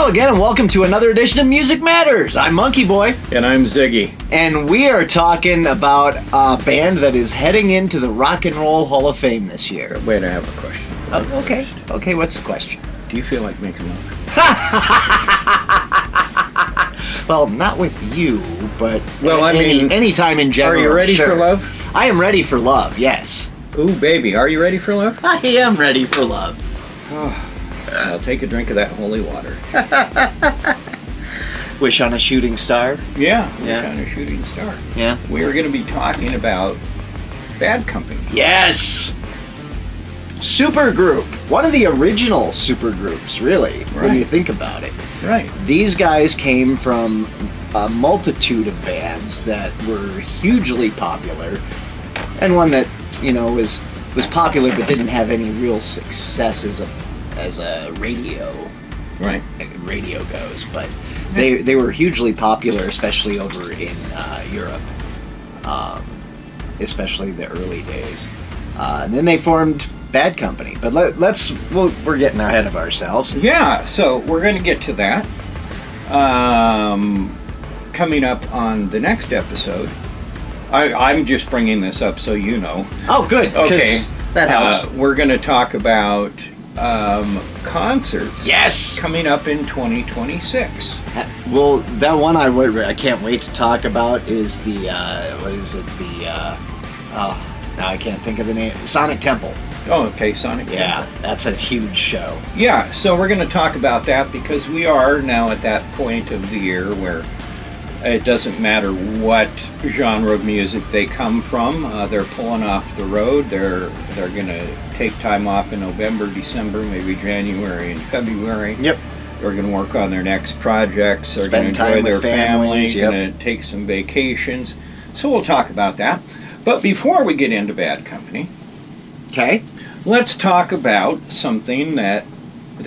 Hello again and welcome to another edition of Music Matters. I'm MonkeyBoy. And I'm Ziggy. And we are talking about a band that is heading into the Rock and Roll Hall of Fame this year. Wait, I have a question. Okay. Okay, what's the question? Do you feel like making love? Well, not with you, but any time in general. Are you ready for love? I am ready for love, yes. Ooh, baby, are you ready for love? I am ready for love. Oh, I'll take a drink of that holy water. Wish on a shooting star? Yeah. Kind of shooting star. Yeah. We are going to be talking about Bad Company. Yes! Supergroup. One of the original supergroups, really, when you think about it. Right. These guys came from a multitude of bands that were hugely popular, and one that, you know, was popular but didn't have any real success as a radio goes. But they were hugely popular, especially over in Europe, especially the early days. And then they formed Bad Company. But we're getting ahead of ourselves. Yeah, so we're going to get to that coming up on the next episode. I'm just bringing this up so you know. Oh, good. Okay. That helps. We're going to talk about concerts. Yes. Coming up in 2026. Well, that one I can't wait to talk about is the now I can't think of the name. Sonic Temple. Oh, okay, Sonic Temple. Yeah, that's a huge show. Yeah, so we're going to talk about that because we are now at that point of the year where it doesn't matter what genre of music they come from. They're pulling off the road. They're going to take time off in November, December, maybe January and February. Yep. They're going to work on their next projects. They're going to enjoy their family. Going to take some vacations. So we'll talk about that. But before we get into Bad Company, okay, let's talk about something that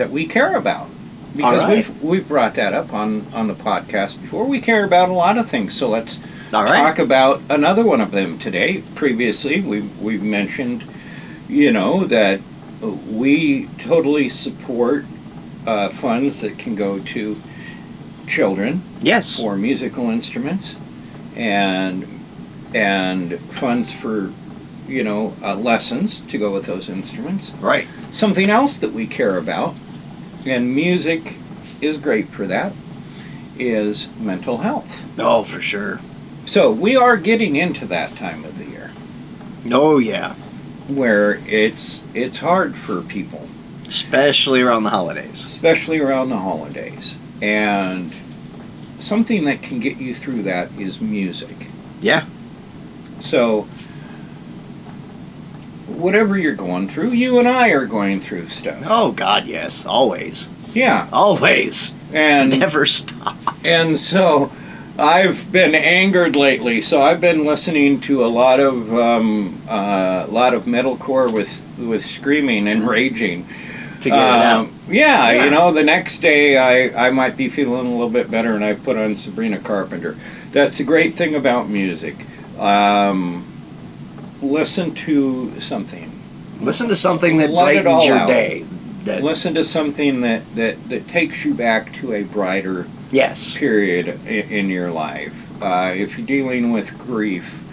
we care about. Because we've brought that up on the podcast before. We care about a lot of things, so let's talk about another one of them today. Previously, we've mentioned, that we totally support funds that can go to children. Yes. For musical instruments, and funds for lessons to go with those instruments. Right. Something else that we care about, and music is great for that, is mental health. Oh, for sure. So we are getting into that time of the year. Oh, yeah. Where it's hard for people. Especially around the holidays. And something that can get you through that is music. Yeah. So whatever you're going through, you and I are going through stuff. Oh, God, yes. Always. Yeah. Always. And never stops. And so I've been angered lately, so I've been listening to a lot of metalcore with screaming and raging. To get it out. Yeah, the next day I might be feeling a little bit better and I put on Sabrina Carpenter. That's the great thing about music. Listen to something. Listen to something that brightens your day. Listen to something that takes you back to a brighter period in your life. If you're dealing with grief,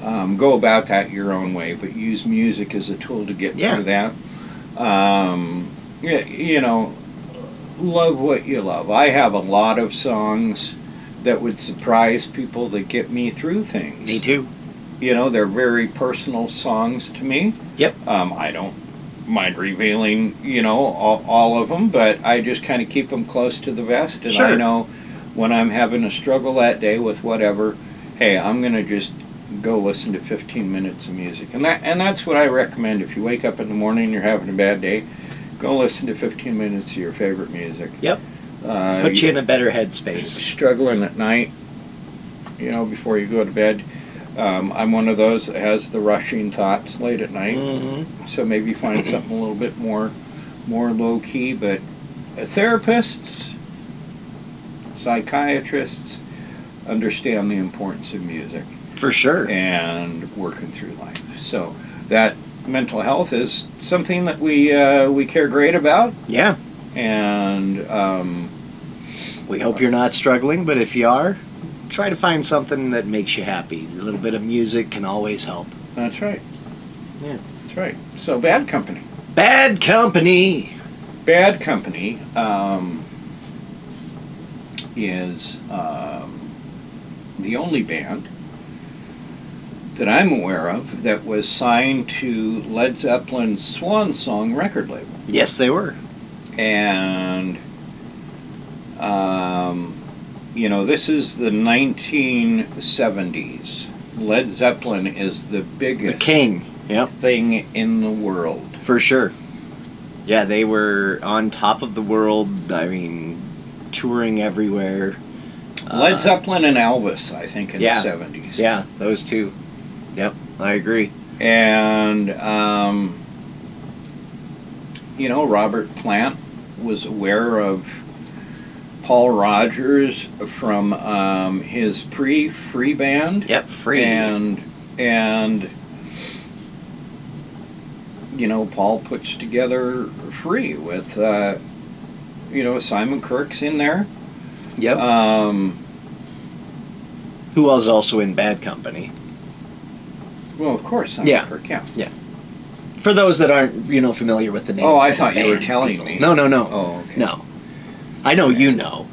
go about that your own way, but use music as a tool to get through that. Love what you love. I have a lot of songs that would surprise people that get me through things. Me too. They're very personal songs to me. Yep. I don't mind revealing, all of them, but I just kind of keep them close to the vest. And I know when I'm having a struggle that day with whatever, hey, I'm going to just go listen to 15 minutes of music. And that's what I recommend. If you wake up in the morning and you're having a bad day, go listen to 15 minutes of your favorite music. Yep. Put you in a better headspace. Struggling at night, before you go to bed. I'm one of those that has the rushing thoughts late at night. Mm-hmm. So maybe find something a little bit more low-key. But therapists, psychiatrists understand the importance of music. For sure. And working through life. So that mental health is something that we care great about. Yeah. And We hope you're not struggling, but if you are, try to find something that makes you happy. A little bit of music can always help. That's right. Yeah. That's right. So, Bad Company. Bad Company! Bad Company is the only band that I'm aware of that was signed to Led Zeppelin's Swan Song record label. Yes, they were. And, this is the 1970s. Led Zeppelin is the biggest king. Yep. thing in the world. For sure. Yeah, they were on top of the world. I mean, touring everywhere. Led Zeppelin and Elvis, I think, in the 70s. Yeah, those two. Yep, I agree. And, Robert Plant was aware of Paul Rogers from his Free band. Yep, Free. And Paul puts together Free with, Simon Kirk's in there. Yep. Who was also in Bad Company. Well, of course, Simon Kirk, yeah. For those that aren't, familiar with the name. Oh, I thought you were telling me. No. Oh, okay. No. I know you know.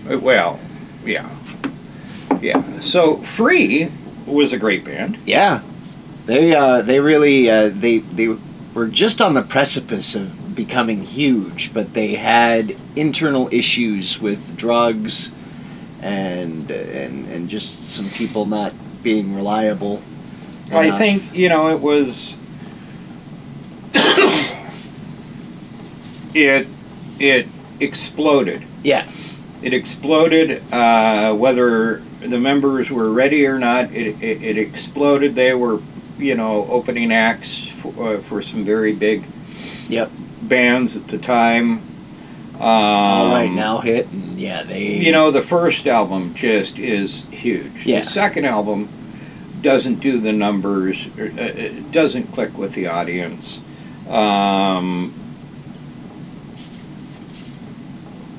Well, yeah. Yeah. So, Free was a great band. Yeah. They really, they were just on the precipice of becoming huge, but they had internal issues with drugs and just some people not being reliable enough. I think, it was... It exploded. Yeah. It exploded, whether the members were ready or not, it exploded. They were, opening acts for some very big bands at the time. All Right Now hit, and they... the first album just is huge. Yeah. The second album doesn't do the numbers, it doesn't click with the audience.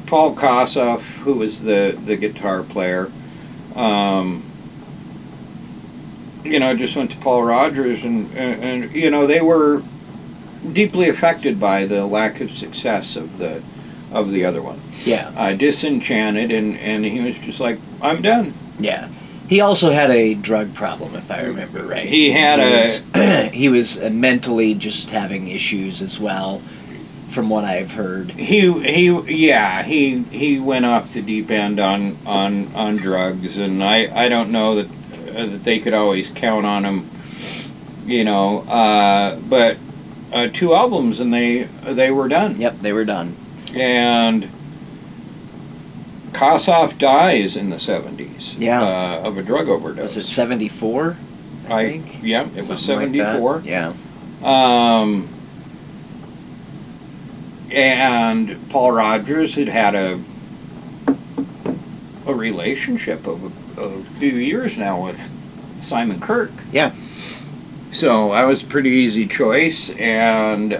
Paul Kossoff, who was the guitar player, just went to Paul Rogers, and they were deeply affected by the lack of success of the other one. Yeah. Disenchanted, and he was just like, I'm done. Yeah. He also had a drug problem, if I remember right. He he was mentally just having issues as well, from what I've heard. He went off the deep end on drugs, and I don't know that they could always count on him, but 2 albums and they were done. Yep, they were done. And Kossoff dies in the 70s. Yeah. Of a drug overdose. Was it 74? I think. Yeah, it was Something 74. Like that. Yeah. And Paul Rogers had a relationship of a few years now with Simon Kirk. Yeah. So I was a pretty easy choice. And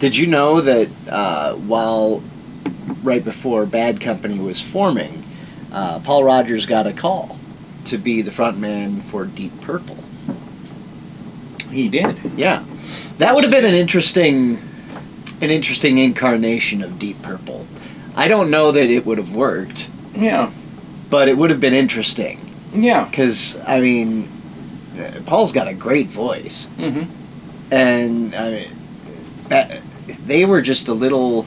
did you know that while right before Bad Company was forming, Paul Rogers got a call to be the frontman for Deep Purple? He did. Yeah. That would have been an interesting incarnation of Deep Purple. I don't know that it would have worked. Yeah. But it would have been interesting. Yeah. Because, I mean, Paul's got a great voice. Mm-hmm. And, I mean, they were just a little,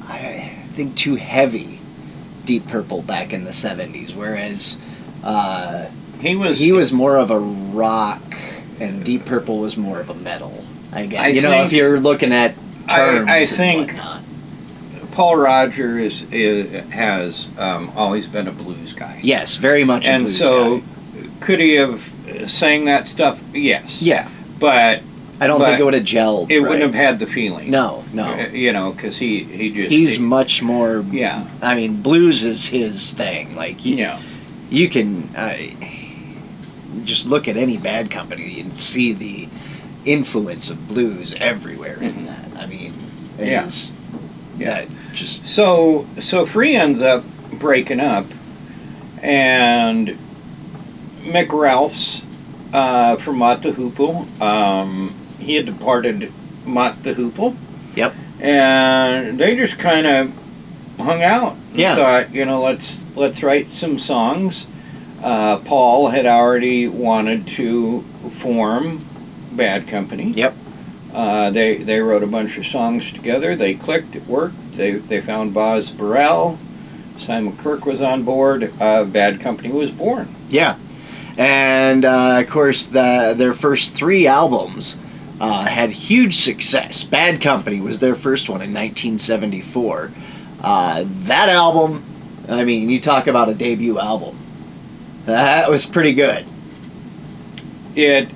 I think, too heavy, Deep Purple, back in the 70s. Whereas he was more of a rock, and Deep Purple was more of a metal. I guess. If you're looking at terms I think whatnot. Paul Rogers has always been a blues guy. Yes, very much a blues guy. And so, could he have sang that stuff? Yes. Yeah. But I don't think it would have gelled. It wouldn't have had the feeling. No. Because he's much more... Yeah. I mean, blues is his thing. Like, you can just look at any Bad Company and see the influence of blues everywhere in that. I mean, That just so Free ends up breaking up, and Mick Ralphs from Mott the Hoople. He had departed Mott the Hoople. Yep. And they just kind of hung out. Yeah. Thought, let's write some songs. Paul had already wanted to form Bad Company. Yep. They wrote a bunch of songs together. They clicked. It worked. They found Boz Burrell. Simon Kirke was on board. Bad Company was born. Yeah. And, of course, their first 3 albums had huge success. Bad Company was their first one in 1974. That album, I mean, you talk about a debut album. That was pretty good. It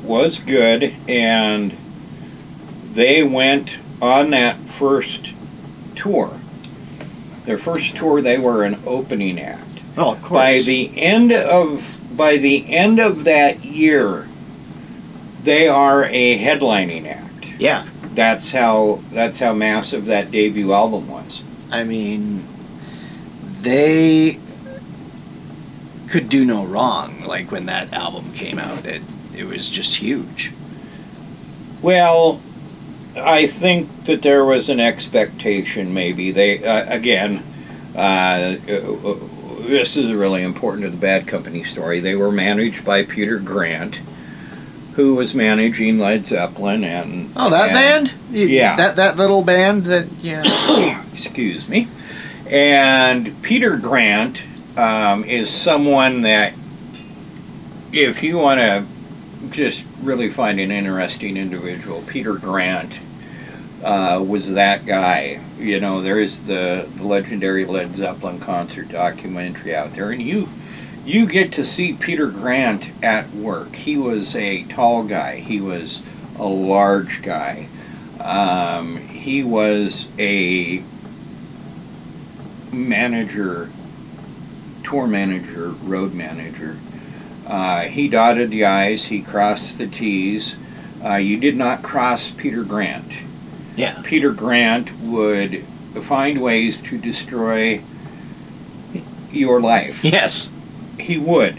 was good, and they went on that first tour. Their first tour, they were an opening act. Oh, of course. By the end of that year, they are a headlining act. Yeah. That's how massive that debut album was. I mean, they could do no wrong. Like when that album came out, it was just huge. Well, I think that there was an expectation. Maybe they again. This is really important to the Bad Company story. They were managed by Peter Grant, who was managing Led Zeppelin and band? Yeah. That little band that, yeah. Excuse me. And Peter Grant is someone that, if you want to just really find an interesting individual, Peter Grant was that guy. There is the legendary Led Zeppelin concert documentary out there, and you get to see Peter Grant at work. He was a tall guy. He was a large guy. He was a manager, tour manager, road manager. He dotted the I's, he crossed the T's. You did not cross Peter Grant. Yeah. Peter Grant would find ways to destroy your life. Yes. He would.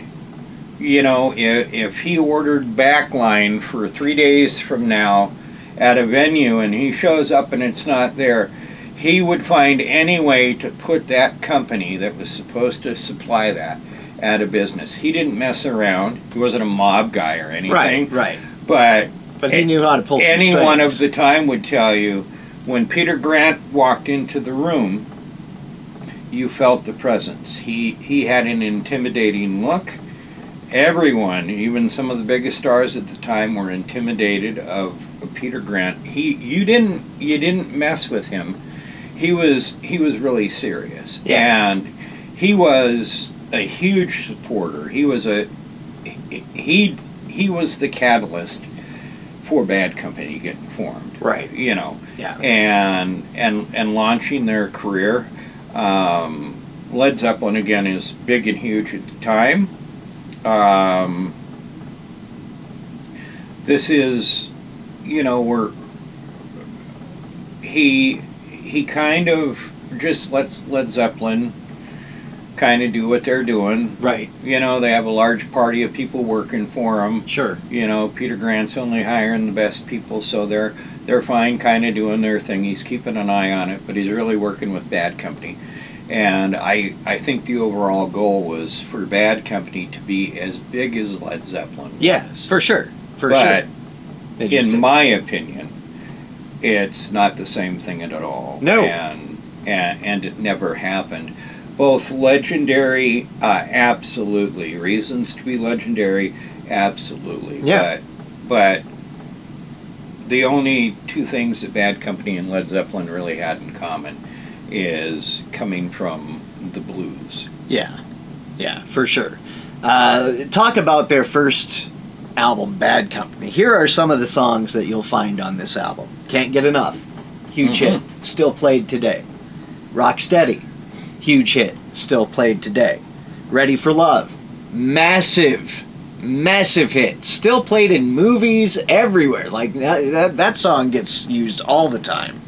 If he ordered backline for 3 days from now at a venue and he shows up and it's not there, he would find any way to put that company that was supposed to supply that out of business. He didn't mess around. He wasn't a mob guy or anything. Right. But he knew how to pull some strings. Anyone of the time would tell you, when Peter Grant walked into the room, you felt the presence. He had an intimidating look. Everyone, even some of the biggest stars at the time, were intimidated of Peter Grant. You didn't mess with him. He was really serious. Yeah. And he was a huge supporter. He was the catalyst for Bad Company getting formed. Right. Yeah. And launching their career. Led Zeppelin, again, is big and huge at the time. This is, he kind of just lets Led Zeppelin kind of do what they're doing. Right. They have a large party of people working for them. Sure. Peter Grant's only hiring the best people, so they're fine kind of doing their thing. He's keeping an eye on it, but he's really working with Bad Company. And I think the overall goal was for Bad Company to be as big as Led Zeppelin was. Yeah, for sure. But in my opinion, it's not the same thing at all. No. And it never happened. Both legendary, absolutely. Reasons to be legendary, absolutely. Yeah. But the only two things that Bad Company and Led Zeppelin really had in common is coming from the blues. Yeah, for sure. Talk about their first album, Bad Company. Here are some of the songs that you'll find on this album. Can't Get Enough, huge hit, still played today. Rocksteady, huge hit, still played today. Ready for Love, massive hit, still played in movies everywhere. Like that song gets used all the time.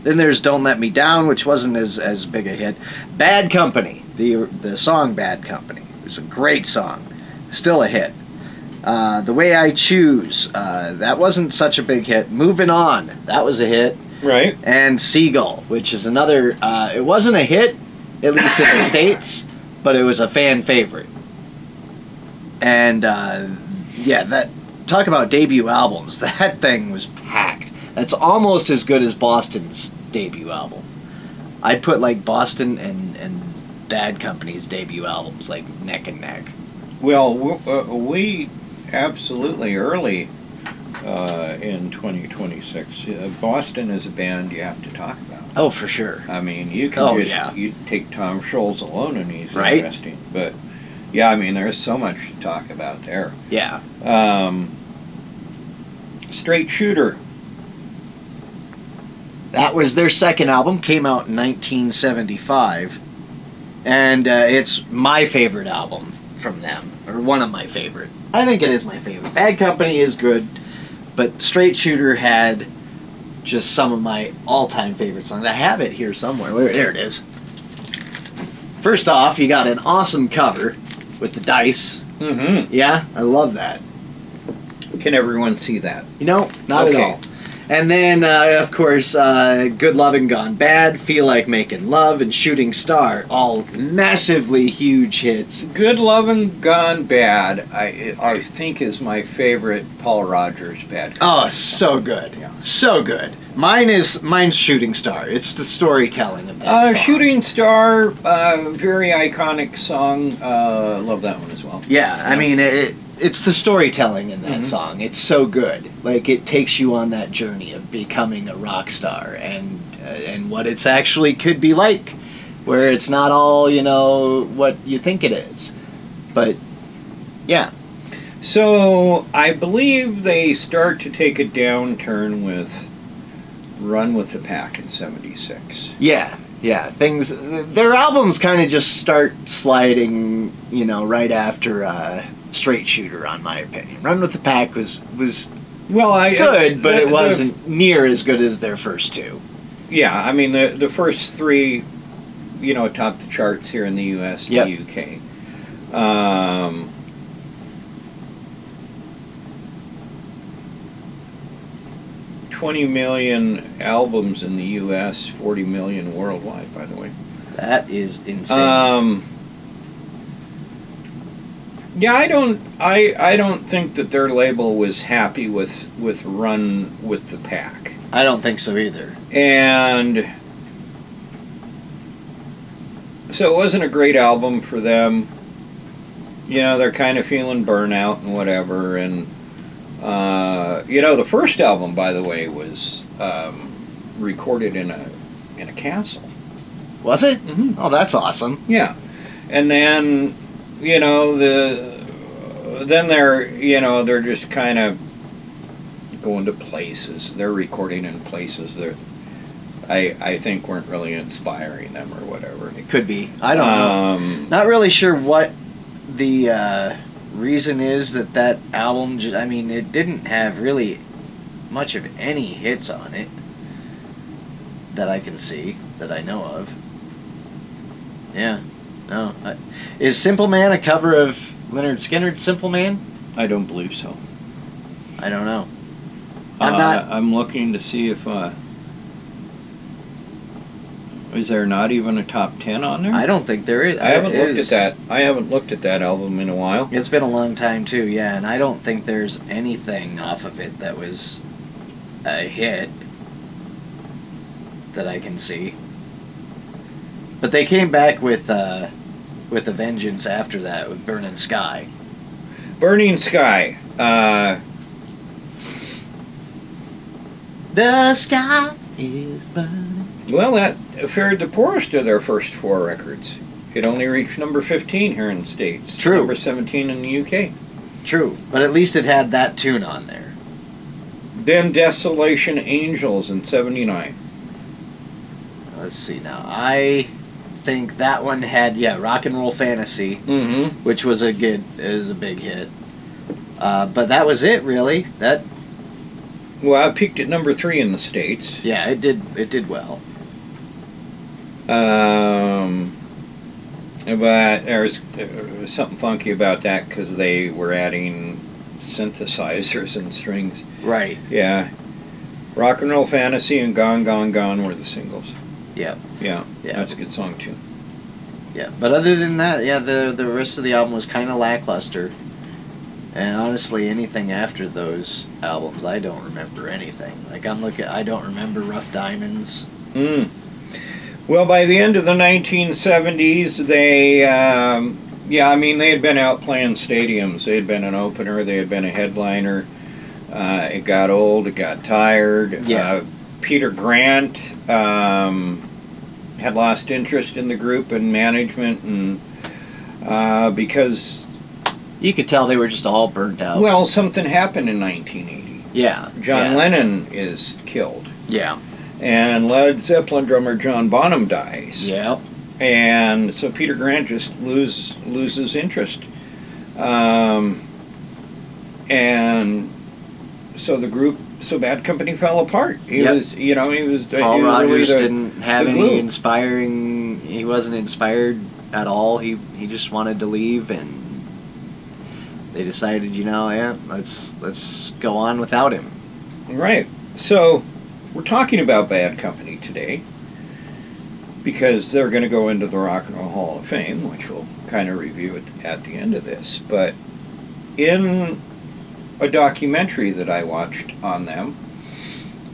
Then there's Don't Let Me Down, which wasn't as big a hit. Bad Company, the song Bad Company. It was a great song. Still a hit. The Way I Choose, that wasn't such a big hit. Moving On, that was a hit. Right. And Seagull, which is another, it wasn't a hit, at least in the States, but it was a fan favorite. And, talk about debut albums. That thing was packed. That's almost as good as Boston's debut album. I'd put like Boston and Bad Company's debut albums like neck and neck. Well, we absolutely early in 2026. Boston is a band you have to talk about. Oh, for sure. I mean, you can you take Tom Scholz alone and he's right? Interesting. But yeah, I mean, there's so much to talk about there. Yeah. Straight Shooter. That was their second album, came out in 1975, and it's my favorite album from them, or one of my favorite. I think it is my favorite. Bad Company is good, but Straight Shooter had just some of my all-time favorite songs. I have it here somewhere. There it is. First off, you got an awesome cover with the dice. Mm-hmm. Yeah, I love that. Can everyone see that? Not at all. And then, of course, Good Lovin' Gone Bad, Feel Like Making Love, and Shooting Star, all massively huge hits. Good Lovin' Gone Bad, I think is my favorite Paul Rodgers Bad Company. Oh, so good. Yeah. So good. Mine's Shooting Star. It's the storytelling of that song. Shooting Star, very iconic song. Love that one as well. Yeah, I mean, it's the storytelling in that song. It's so good. Like, it takes you on that journey of becoming a rock star and what it's actually could be like, where it's not all, what you think it is. But, yeah. So, I believe they start to take a downturn with Run with the Pack in 76. Yeah. Their albums kind of just start sliding, right after Straight Shooter, on my opinion. Run with the Pack was good, but it wasn't near as good as their first two. Yeah, I mean, the first three, topped the charts here in the U.S. and the UK. 20 million albums in the U.S., 40 million worldwide, by the way. That is insane. Yeah, I don't think that their label was happy with Run with the Pack. I don't think so either. And so it wasn't a great album for them. They're kind of feeling burnout and whatever. And the first album, by the way, was recorded in a castle. Was it? Mm-hmm. Oh, that's awesome. Yeah, and then they're just kind of going to places. They're recording in places that I think weren't really inspiring them or whatever. It could be. I don't know. Not really sure what the reason is that album. I mean, it didn't have really much of any hits on it that I can see, that I know of. Yeah. No. Is Simple Man a cover of Lynyrd Skynyrd's Simple Man? I don't believe so. I don't know. I'm looking to see if is there not even a top 10 on there? I don't think there is. I haven't looked at that. I haven't looked at that album in a while. It's been a long time too, yeah, and I don't think there's anything off of it that was a hit that I can see. But they came back with a vengeance after that with Burning Sky. Burning Sky. The sky is burning. Well, that fared the poorest of their first four records. It only reached number 15 here in the States. True. Number 17 in the UK. True, but at least it had that tune on there. Then Desolation Angels in 79. Let's see now. I think that one had, Rock and Roll Fantasy, which was a big hit. But that was it, really. Well, it peaked at number 3 in the States. Yeah, it did. It did well. But there was something funky about that because they were adding synthesizers and strings. Right. Yeah. Rock and Roll Fantasy and Gone, Gone, Gone were the singles. Yeah. Yeah. That's a good song, too. Yeah. But other than that, yeah, the rest of the album was kind of lackluster. And honestly, anything after those albums, I don't remember anything. Like, I don't remember Rough Diamonds. Well, by the end of the 1970s, they had been out playing stadiums. They had been an opener, they had been a headliner. It got old, it got tired. Yeah. Peter Grant had lost interest in the group and management, and because... You could tell they were just all burnt out. Well, something happened in 1980. Yeah. John Lennon is killed. Yeah. And Led Zeppelin drummer John Bonham dies. Yeah. And so Peter Grant just loses interest. And so the group, Bad Company fell apart. Paul Rodgers didn't have any inspiring, he wasn't inspired at all. He just wanted to leave, and they decided, let's go on without him. Right. So we're talking about Bad Company today because they're going to go into the Rock and Roll Hall of Fame, which we'll kind of review at the end of this. But in a documentary that I watched on them,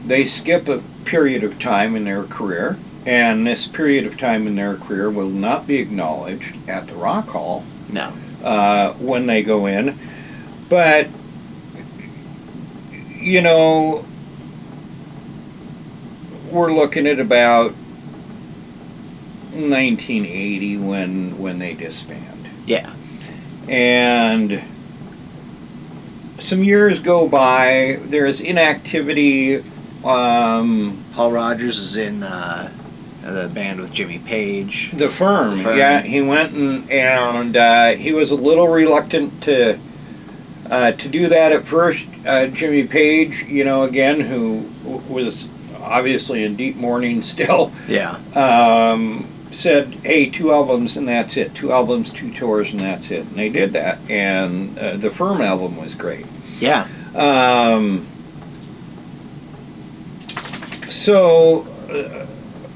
they skip a period of time in their career, and this period of time in their career will not be acknowledged at the Rock Hall. No. When they go in. But, we're looking at about 1980 when they disband. Yeah. And some years go by. There's inactivity. Paul Rodgers is in the band with Jimmy Page. The Firm. Yeah, he went and he was a little reluctant to do that at first. Jimmy Page, again, who was obviously in deep mourning still. Yeah. Said, hey, 2 albums and that's it. 2 albums, 2 tours and that's it. And they did that. And the Firm album was great. Yeah.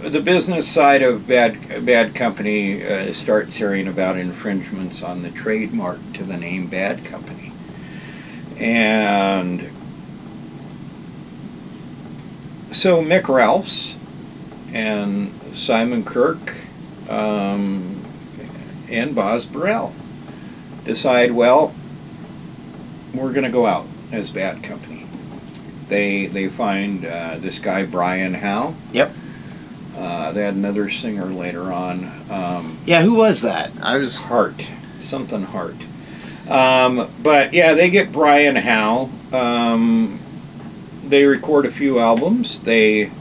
The business side of Bad Company starts hearing about infringements on the trademark to the name Bad Company. And so Mick Ralphs and Simon Kirke and Boz Burrell decide, well, we're going to go out as Bad Company. They find this guy Brian Howe. Yep. They had another singer later on. Who was that? Hart. Something Hart. But yeah, they get Brian Howe. They record a few albums. They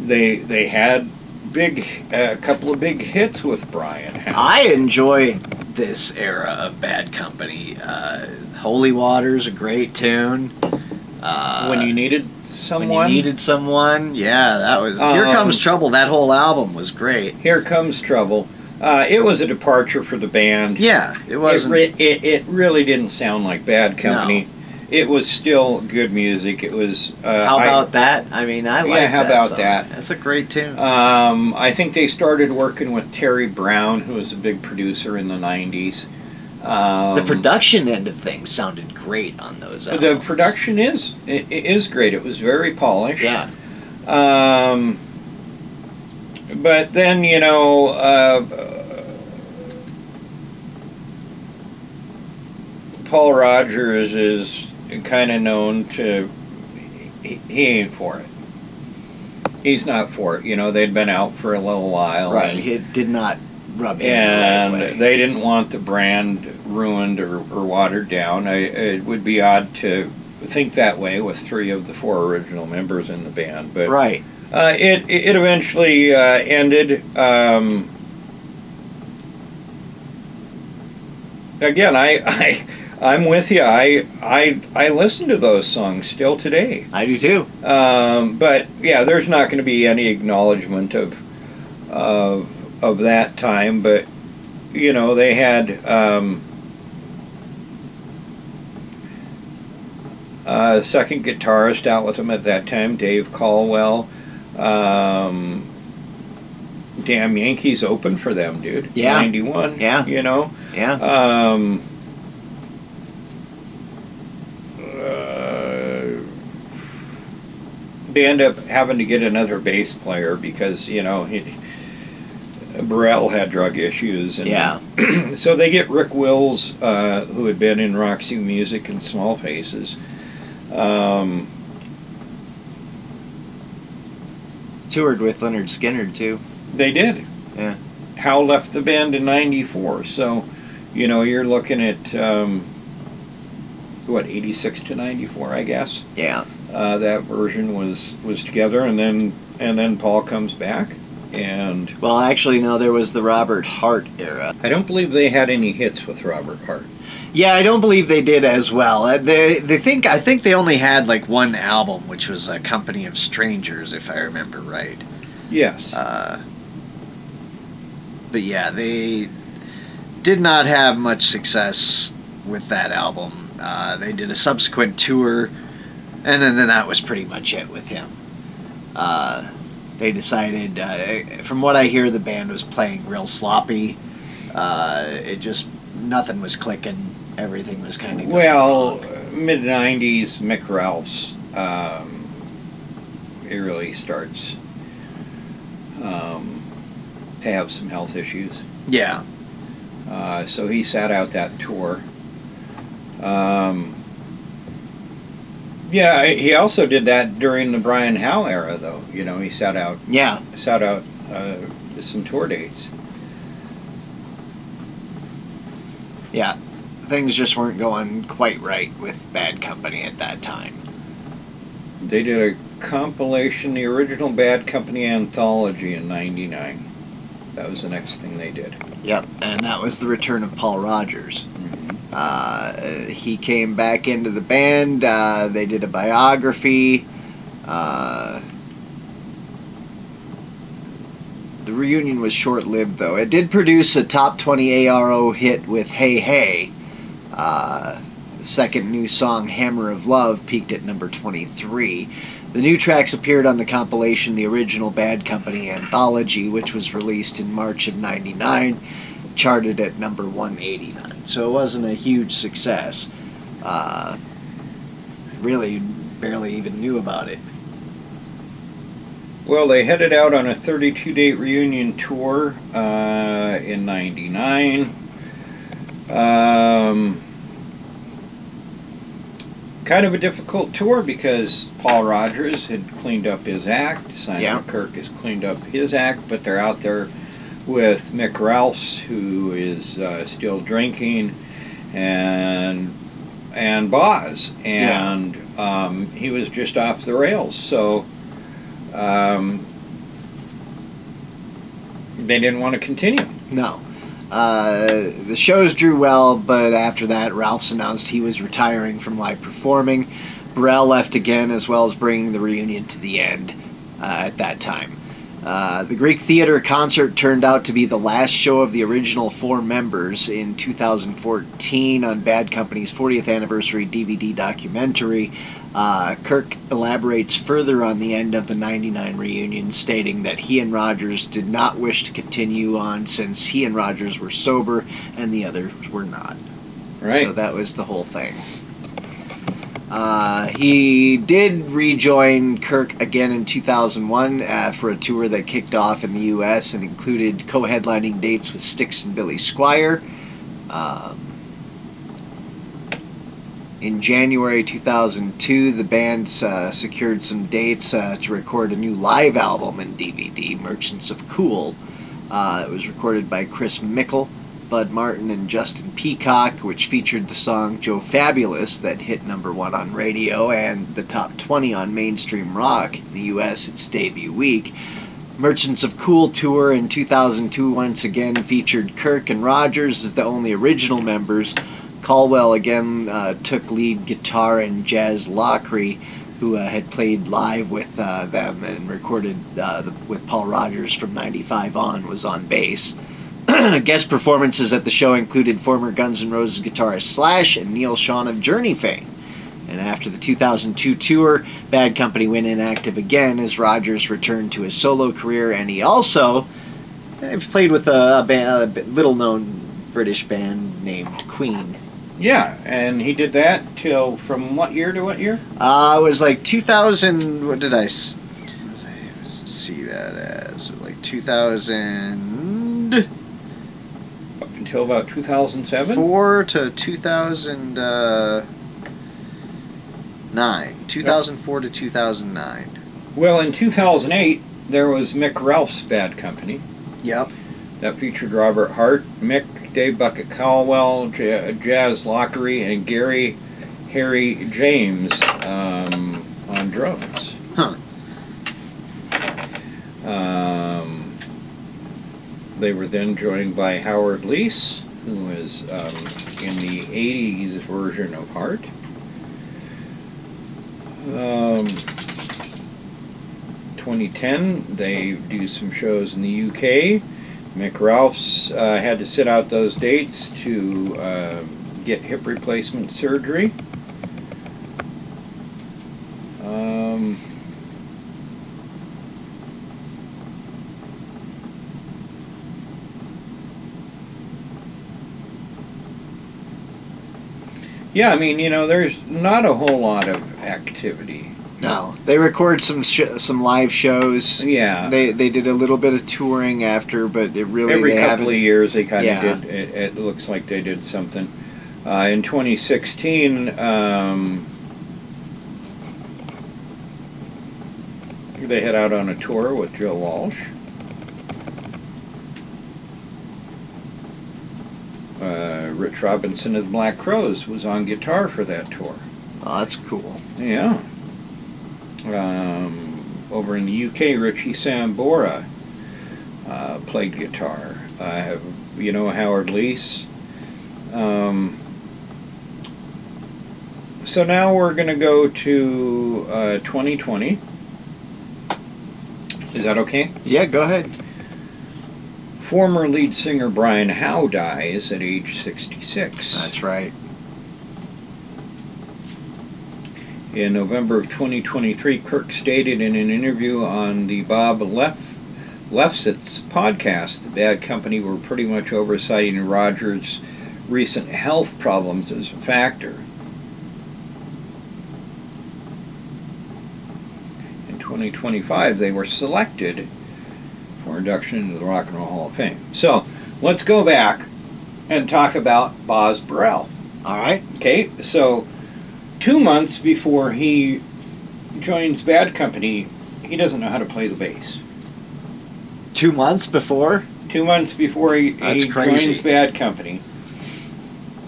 had a couple of big hits with Brian Howe. I enjoy this era of Bad Company. Holy Water's a great tune. When You Needed Someone. Yeah, that was Here Comes Trouble. That whole album was great. Here Comes Trouble. It was a departure for the band. Yeah, it wasn't. It really didn't sound like Bad Company. No. It was still good music. It was. How about that? I mean, I like that. Yeah, how about song. that? That's a great tune. I think they started working with Terry Brown, who was a big producer in the 90s. The production end of things sounded great on those albums. The production is great. It was very polished. Yeah. But then, Paul Rodgers is kind of known to... He ain't for it. He's not for it. They'd been out for a little while. Right. It did not rub in and the right way. They didn't want the brand ruined or watered down. It would be odd to think that way with 3 of the 4 original members in the band. But right. It eventually ended. Again, I'm with you. I listen to those songs still today. I do too. But yeah, there's not going to be any acknowledgement of that time. But you know, they had a second guitarist out with them at that time, Dave Caldwell. Damn Yankees opened for them, dude. Yeah. 91. Yeah. You know. Yeah. They end up having to get another bass player because, you know, Burrell had drug issues. And yeah. So they get Rick Wills, who had been in Roxy Music and Small Faces. Toured with Leonard Skinner, too. They did. Yeah. Howe left the band in 94. So, you know, you're looking at, 86 to 94, I guess. Yeah. That version was together, and then Paul comes back, and well, actually, no, there was the Robert Hart era. I don't believe they had any hits with Robert Hart. Yeah, I don't believe they did as well. I think they only had like one album, which was a Company of Strangers, if I remember right. Yes. But yeah, they did not have much success with that album. They did a subsequent tour, and then that was pretty much it with him. They decided, from what I hear, the band was playing real sloppy. Nothing was clicking. Everything was kind of going wrong. Mid-90s, Mick Ralphs, it really starts to have some health issues. Yeah. So he sat out that tour. Yeah, he also did that during the Brian Howe era, though. You know, he sat out. Yeah. Sat out some tour dates. Yeah, things just weren't going quite right with Bad Company at that time. They did a compilation, the original Bad Company anthology in '99. That was the next thing they did. Yep, and that was the return of Paul Rodgers. Mm-hmm. He came back into the band. They did a biography. The reunion was short-lived, though. It did produce a top 20 ARO hit with Hey Hey. The second new song, Hammer of Love, peaked at number 23. The new tracks appeared on the compilation The Original Bad Company Anthology, which was released in March of '99, charted at number 189. So it wasn't a huge success. Really barely even knew about it. Well, they headed out on a 32-date reunion tour in '99. Kind of a difficult tour because Paul Rodgers had cleaned up his act, Simon Kirk has cleaned up his act, but they're out there with Mick Ralphs, who is still drinking, and Boz, and he was just off the rails. So they didn't want to continue. No. The shows drew well, but after that, Ralphs announced he was retiring from live performing. Burrell left again, as well as bringing the reunion to the end at that time. The Greek Theater concert turned out to be the last show of the original four members in 2014 on Bad Company's 40th anniversary DVD documentary. Kirk elaborates further on the end of the '99 reunion, stating that he and Rodgers did not wish to continue on since he and Rodgers were sober and the others were not. Right. So that was the whole thing. He did rejoin Kirk again in 2001 for a tour that kicked off in the U.S. and included co-headlining dates with Styx and Billy Squier. In January 2002, the band secured some dates to record a new live album and DVD, Merchants of Cool. It was recorded by Chris Mickle, Bud Martin, and Justin Peacock, which featured the song Joe Fabulous that hit number 1 on radio and the top 20 on mainstream rock in the U.S. its debut week. Merchants of Cool tour in 2002 once again featured Kirk and Rodgers as the only original members, Caldwell again took lead guitar, and Jazz Lockery, who had played live with them and recorded with Paul Rogers from '95 on, was on bass. Guest performances at the show included former Guns N' Roses guitarist Slash and Neil Schon of Journey fame. And after the 2002 tour, Bad Company went inactive again as Rogers returned to his solo career, and he also played with a little-known British band named Queen. Yeah, and he did that till from what year to what year? It was like 2000. What did I see that as? Like 2000. Up until about 2007. 4 to 2009. 2004 to 2009. Well, in 2008, there was Mick Ralph's Bad Company. Yep. That featured Robert Hart, Mick, Dave Bucket Caldwell, Jazz Lockery, and Gary Harry James on drums. Huh. They were then joined by Howard Leese, who was in the 80s version of Hart. 2010, they do some shows in the UK. Mick Ralph's had to sit out those dates to get hip replacement surgery. Yeah, I mean, there's not a whole lot of activity. No, they record some live shows. Yeah, they did a little bit of touring after, but it really every couple of years they kind of Yeah. did. It looks like they did something. In 2016, they head out on a tour with Joe Walsh. Rich Robinson of the Black Crowes was on guitar for that tour. Oh, that's cool. Yeah. Over in the UK, Richie Sambora played guitar. I have, Howard Leese. So now we're going to go to 2020. Is that okay? Yeah, go ahead. Former lead singer Brian Howe dies at age 66. That's right. In November of 2023, Kirk stated in an interview on the Bob Lefsetz podcast, the Bad Company were pretty much oversighting Rogers' recent health problems as a factor. In 2025, they were selected for induction into the Rock and Roll Hall of Fame. So, let's go back and talk about Boz Burrell. All right. Okay, so 2 months before he joins Bad Company, he doesn't know how to play the bass. 2 months before? 2 months before he crazy. joins Bad Company,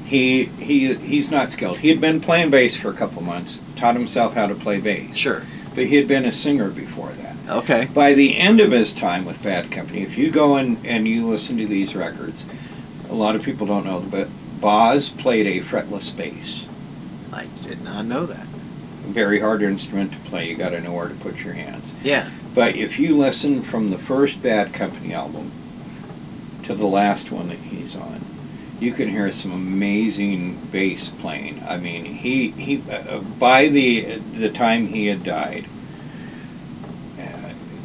he's not skilled. He had been playing bass for a couple months, taught himself how to play bass. Sure. But he had been a singer before that. Okay. By the end of his time with Bad Company, if you go and you listen to these records, a lot of people don't know, but Boz played a fretless bass. I did not know that. Very hard instrument to play. You got to know where to put your hands. Yeah. But if you listen from the first Bad Company album to the last one that he's on, you can hear some amazing bass playing. I mean, he by the time he had died,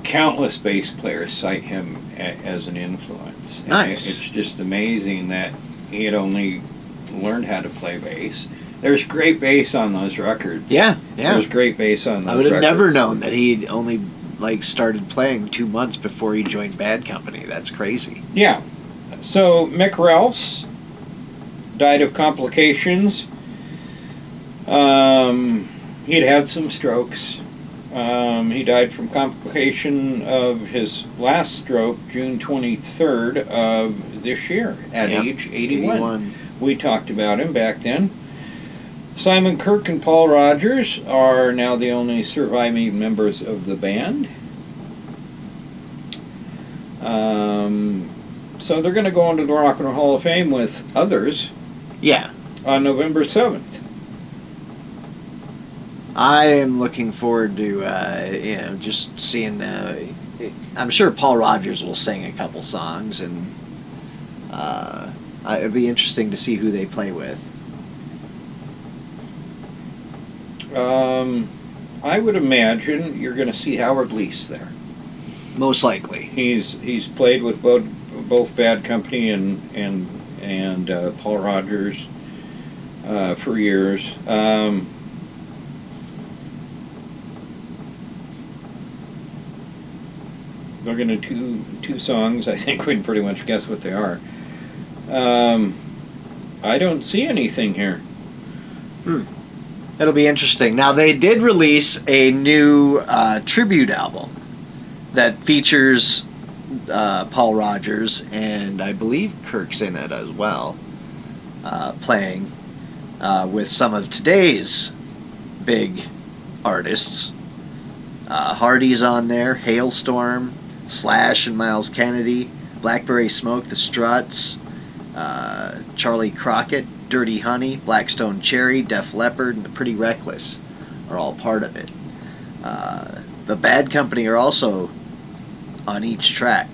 countless bass players cite him as an influence. And Nice. It's just amazing that he had only learned how to play bass. There's great bass on those records. Yeah, yeah. There's great bass on those I would have records. never known that he'd only started playing 2 months before he joined Bad Company. That's crazy. Yeah. So Mick Ralphs died of complications. He'd had some strokes. He died from complication of his last stroke, June 23rd of this year, at age 81. We talked about him back then. Simon Kirke and Paul Rogers are now the only surviving members of the band. So they're going to go into the Rock and Roll Hall of Fame with others. Yeah. on November 7th. I am looking forward to just seeing. I'm sure Paul Rogers will sing a couple songs, and it'd be interesting to see who they play with. I would imagine you're going to see Howard Leese there. Most likely. He's played with both Bad Company and Paul Rogers for years. They're going to do two songs. I think we can pretty much guess what they are. I don't see anything here. It'll be interesting. Now, they did release a new tribute album that features Paul Rogers, and I believe Kirk's in it as well, playing with some of today's big artists. Hardy's on there, Hailstorm, Slash and Miles Kennedy, Blackberry Smoke, The Struts, Charlie Crockett, Dirty Honey, Blackstone Cherry, Def Leppard, and The Pretty Reckless are all part of it. The Bad Company are also on each track.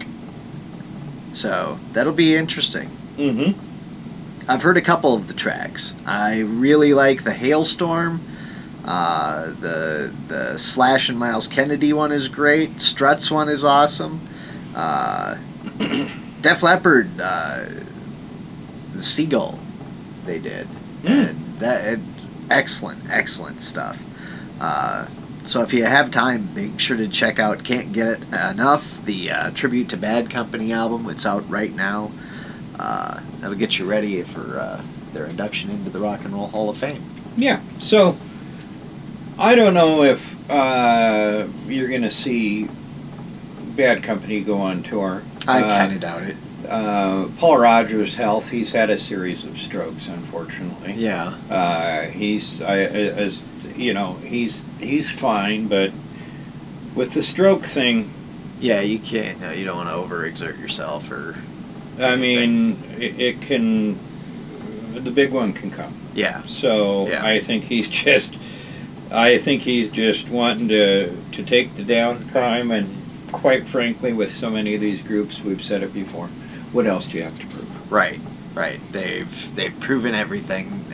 So that'll be interesting. Mm-hmm. I've heard a couple of the tracks. I really like the Hailstorm. The Slash and Miles Kennedy one is great. Struts one is awesome. Def Leppard, the Seagull, they did, and that excellent stuff. So if you have time, make sure to check out Can't Get It Enough, the Tribute to Bad Company album. It's out right now. That'll get you ready for their induction into the Rock and Roll Hall of Fame. Yeah, so I don't know if you're going to see Bad Company go on tour. I kind of doubt it. Paul Rogers' health, he's had a series of strokes, unfortunately. Yeah. He's fine, but with the stroke thing... Yeah, you can't, you don't want to overexert yourself or... I mean, it can... The big one can come. Yeah. So yeah. I think he's just wanting to take the downtime, and quite frankly, with so many of these groups, we've said it before, what else do you have to prove? Right. They've proven everything.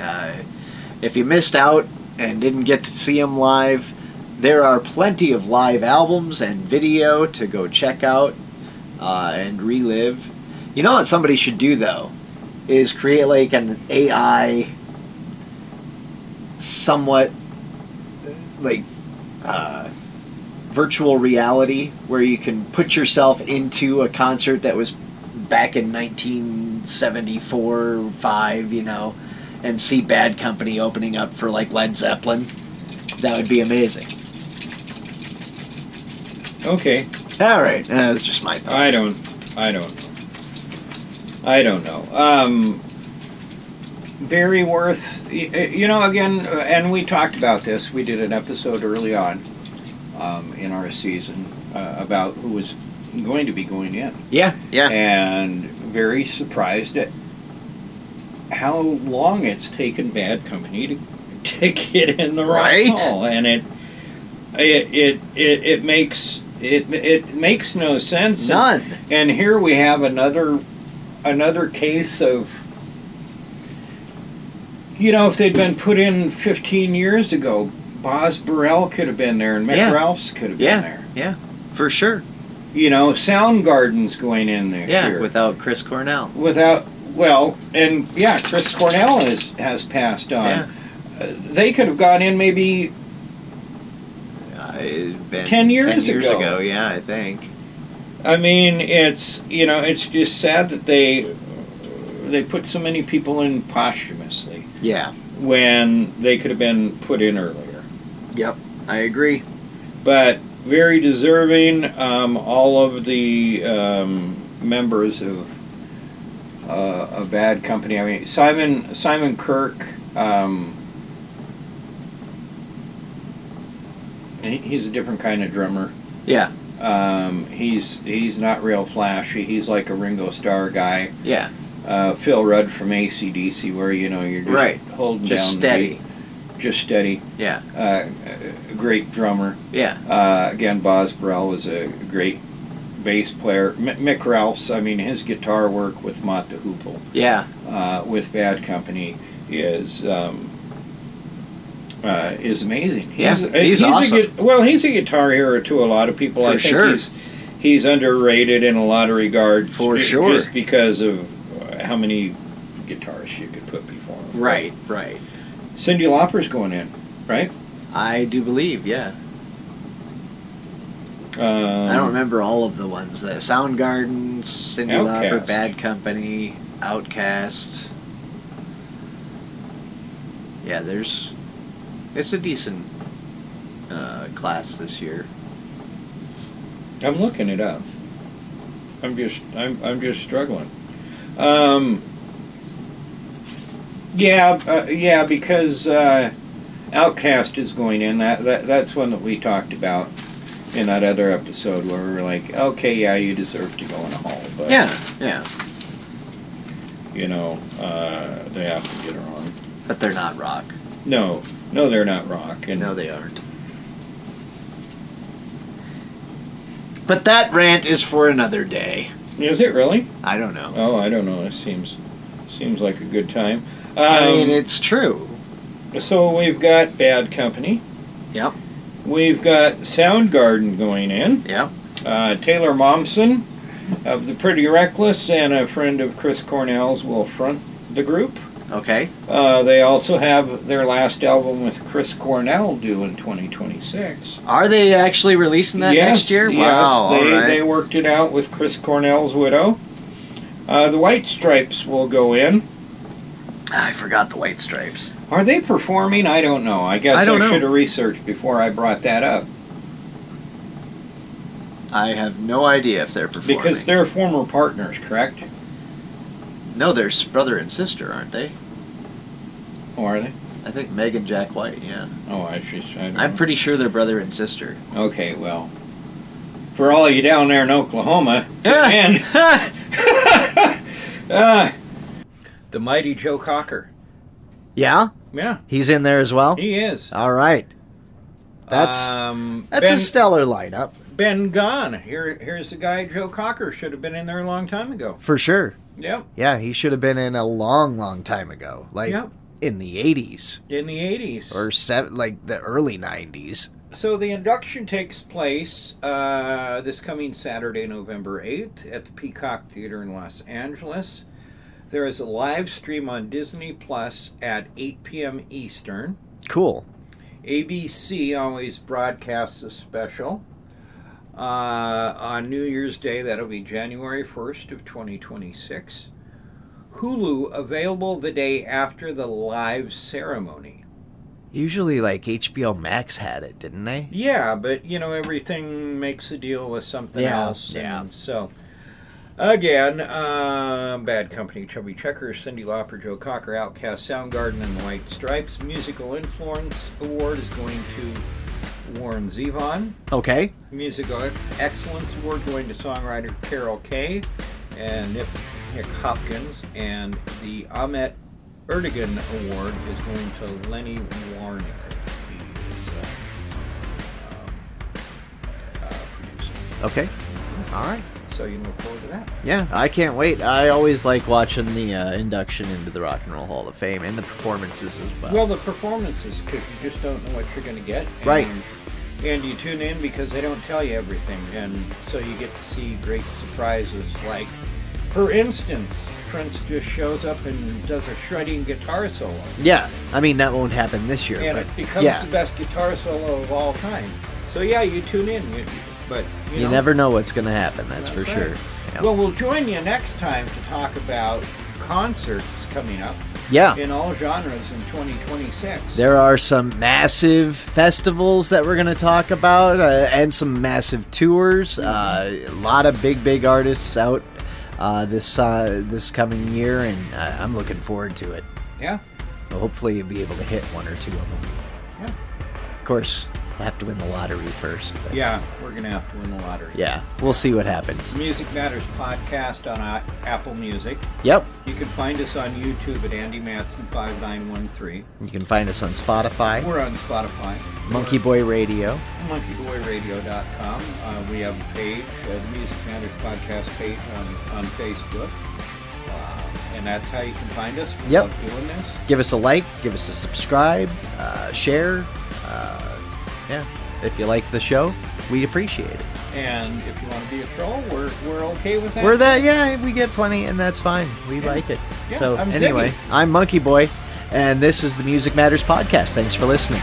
If you missed out and didn't get to see them live, there are plenty of live albums and video to go check out and relive. You know what somebody should do, though, is create like an AI, somewhat like virtual reality, where you can put yourself into a concert that was back in 1974, 5, and see Bad Company opening up for like Led Zeppelin. That would be amazing. Okay. All right. That's just my thoughts. I don't know. Very worth, again, and we talked about this. We did an episode early on in our season about who was going to be going in. Yeah. And very surprised at how long it's taken Bad Company to get in the Rock Hall, and it makes no sense. None. And here we have another case of, if they'd been put in 15 years ago, Boz Burrell could have been there, and Mick Ralphs could have been there. Yeah, for sure. Soundgarden's going in there. Yeah, without Chris Cornell. Chris Cornell has passed on. Yeah. They could have gone in maybe 10 years ago. Yeah, I think. I mean, it's just sad that they put so many people in posthumously. Yeah. When they could have been put in earlier. Yep, I agree. But very deserving. All of the members of Bad Company. I mean, Simon Kirk. He's a different kind of drummer. Yeah. He's not real flashy. He's like a Ringo Starr guy. Yeah. Phil Rudd from AC/DC, where you're just holding just down steady. the beat. Just steady. Yeah. A great drummer. Yeah. Again, Boz Burrell was a great bass player. Mick Ralphs, I mean, his guitar work with Mott the Hoople. Yeah. With Bad Company is amazing. Yeah. He's awesome. He's a guitar hero to a lot of people. For I think sure. He's underrated in a lot of regards. For sure. Just because of how many guitars you could put before him. Right. Cyndi Lauper's going in, right? I do believe, yeah. I don't remember all of the ones. Soundgarden, Cyndi Lauper, Bad Company, Outkast. Yeah, it's a decent class this year. I'm looking it up. I'm just struggling. Because Outkast is going in. That's one that we talked about in that other episode where we were like, okay, yeah, you deserve to go in a hall, but yeah. They have to get her on. But they're not rock. No, they're not rock. No, they aren't. But that rant is for another day. Is it really? I don't know. Oh, I don't know. It seems like a good time. I mean, it's true. So we've got Bad Company. Yep. We've got Soundgarden going in. Yep. Taylor Momsen of The Pretty Reckless and a friend of Chris Cornell's will front the group. Okay. They also have their last album with Chris Cornell due in 2026. Are they actually releasing that next year? Wow. Yes, they worked it out with Chris Cornell's widow. The White Stripes will go in. I forgot the White Stripes. Are they performing? I don't know. I guess I should have researched before I brought that up. I have no idea if they're performing. Because they're former partners, correct? No, they're brother and sister, aren't they? Oh, are they? I think Meg and Jack White, yeah. Oh, I'm pretty sure they're brother and sister. Okay, well, for all of you down there in Oklahoma, tune in. The mighty Joe Cocker. Yeah? Yeah. He's in there as well? He is. All right. That's a stellar lineup. Ben Gahn. Here's the guy Joe Cocker should have been in there a long time ago. For sure. Yep. Yeah, he should have been in a long, long time ago. Like in the 80s. In the 80s. Or like the early 90s. So the induction takes place this coming Saturday, November 8th at the Peacock Theater in Los Angeles. There is a live stream on Disney Plus at 8 p.m. Eastern. Cool. ABC always broadcasts a special. On New Year's Day, that'll be January 1st of 2026. Hulu available the day after the live ceremony. Usually, like, HBO Max had it, didn't they? Yeah, but, everything makes a deal with something else. Yeah. So, again, Bad Company, Chubby Checker, Cyndi Lauper, Joe Cocker, Outkast, Soundgarden, and the White Stripes. Musical Influence Award is going to Warren Zevon. Okay. Musical Excellence Award going to songwriter Carol Kay and Nick Hopkins. And the Ahmet Erdogan Award is going to Lenny Warnick. He is producing. Okay. All right. So you can look forward to that. Yeah, I can't wait. I always like watching the induction into the Rock and Roll Hall of Fame and the performances as well. Well, the performances, because you just don't know what you're going to get. Right. And you tune in because they don't tell you everything. And so you get to see great surprises. Like, for instance, Prince just shows up and does a shredding guitar solo. Yeah, I mean, that won't happen this year. And but it becomes the best guitar solo of all time. So yeah, you tune in. But you never know what's going to happen, that's for sure. Yeah. Well, we'll join you next time to talk about concerts coming up. Yeah. In all genres in 2026. There are some massive festivals that we're going to talk about and some massive tours. A lot of big artists out this coming year, and I'm looking forward to it. Yeah. Well, hopefully you'll be able to hit one or two of them. Yeah. Of course, have to win the lottery first. But Yeah, we're going to have to win the lottery. yeah, we'll see what happens. Music Matters podcast on Apple Music. Yep. You can find us on YouTube at Andy Matson 5913. You can find us on Spotify. We're on Spotify. MonkeyBoy Radio. MonkeyBoyRadio.com. We have a page, the Music Matters podcast page on Facebook. And that's how you can find us. We Yep. love doing this. Give us a like, give us a subscribe, share. Yeah, if you like the show, we'd appreciate it. And if you want to be a troll, we're okay with that. We're that, yeah, we get plenty, and that's fine. We Yeah. like it. Yeah, So I'm anyway, Ziggy. I'm Monkey Boy, and this is the Music Matters podcast. Thanks for listening.